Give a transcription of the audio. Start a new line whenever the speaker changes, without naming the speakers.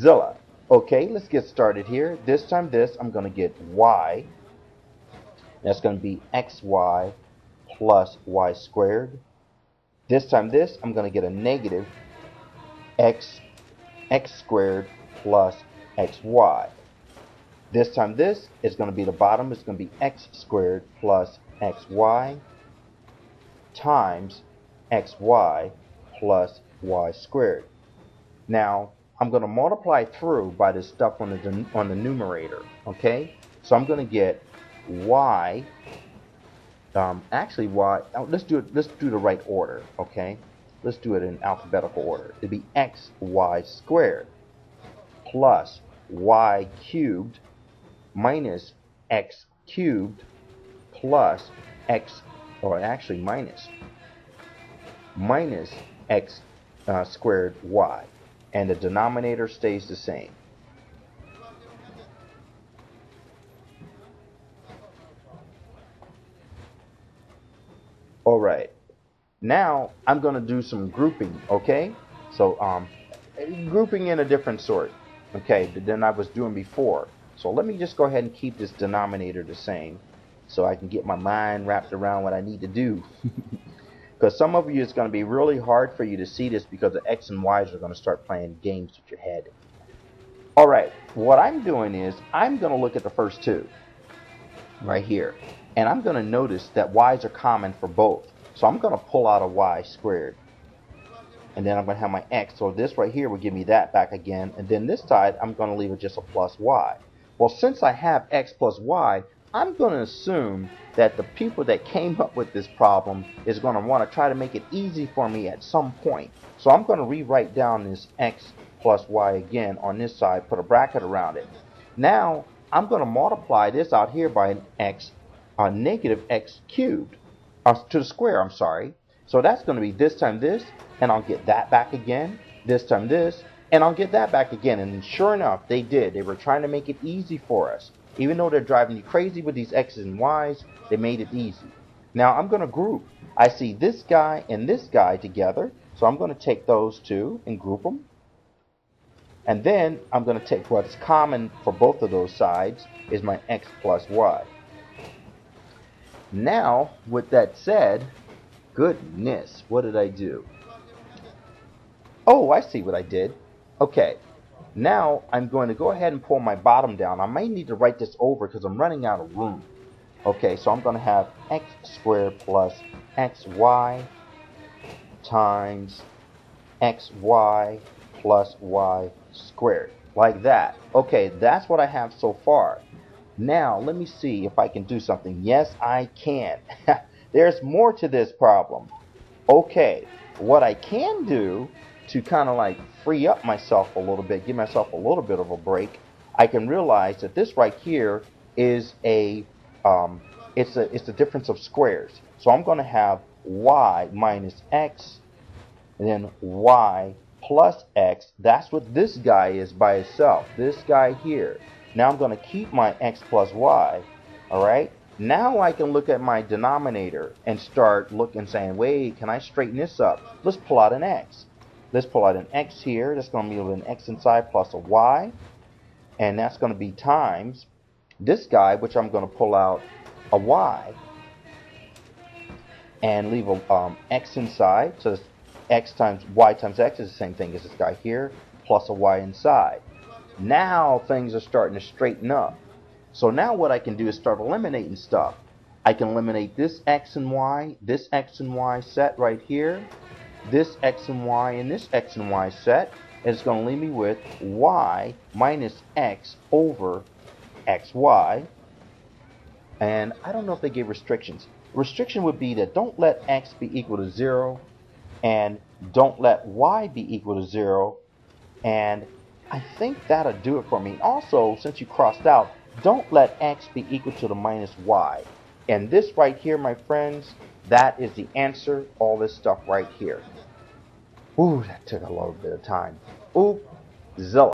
OOPZILLA. Okay, let's get started here. This time this, I'm going to get y. That's going to be xy plus y squared. This time this, I'm going to get a negative x squared plus xy. This time this is going to be the bottom. It's going to be x squared plus xy times xy plus y squared. Now, I'm going to multiply through by this stuff on the numerator. Okay, so I'm going to get y. Actually, y. Let's do the right order. Okay, let's do it in alphabetical order. It'd be xy squared plus y cubed minus x cubed plus x, or actually minus x squared y, and the denominator stays the same. Alright, now I'm going to do some grouping, okay? So grouping in a different sort, okay, than I was doing before. So let me just go ahead and keep this denominator the same so I can get my mind wrapped around what I need to do. Because some of you, it's going to be really hard for you to see this because the x and y's are going to start playing games with your head. Alright, what I'm doing is I'm going to look at the first two right here. And I'm going to notice that y's are common for both. So I'm going to pull out a y squared. And then I'm going to have my x. So this right here will give me that back again. And then this side, I'm going to leave it just a plus y. Well, since I have x plus y, I'm going to assume that the people that came up with this problem is going to want to try to make it easy for me at some point. So I'm going to rewrite down this x plus y again on this side, put a bracket around it. Now, I'm going to multiply this out here by an x, negative x cubed, to the square, I'm sorry. So that's going to be this time this, and I'll get that back again, this time this, and I'll get that back again. And sure enough, they did. They were trying to make it easy for us. Even though they're driving you crazy with these x's and y's, they made it easy. Now I'm going to group. I see this guy and this guy together, so I'm going to take those two and group them. And then I'm going to take what's common for both of those sides is my x plus y. Now, with that said, goodness, what did I do? Oh, I see what I did. Okay, now I'm going to go ahead and pull my bottom down. I might need to write this over because I'm running out of room. Okay, so I'm going to have x squared plus xy times xy plus y squared. Like that. Okay, that's what I have so far. Now, let me see if I can do something. Yes, I can. There's more to this problem. Okay, what I can do to kind of like free up myself a little bit, give myself a little bit of a break, I can realize that this right here is it's a difference of squares. So I'm going to have y minus x and then y plus x. That's what this guy is by itself, this guy here. Now I'm going to keep my x plus y. Alright, now I can look at my denominator and start looking, saying, wait, can I straighten this up? Let's pull out an x. Let's pull out an x here. That's going to be an x inside plus a y. And that's going to be times this guy, which I'm going to pull out a y. And leave a x inside. So x times y times x is the same thing as this guy here, plus a y inside. Now things are starting to straighten up. So now what I can do is start eliminating stuff. I can eliminate this x and y set right here, this x and y and this x and y set. It's going to leave me with y minus x over xy. And I don't know if they gave restrictions. Restriction would be that don't let x be equal to 0 and don't let y be equal to 0. And I think that'll do it for me. Also, since you crossed out, don't let x be equal to the minus y. And this right here, my friends, that is the answer. All this stuff right here. Ooh, that took a little bit of time. OOPZILLA.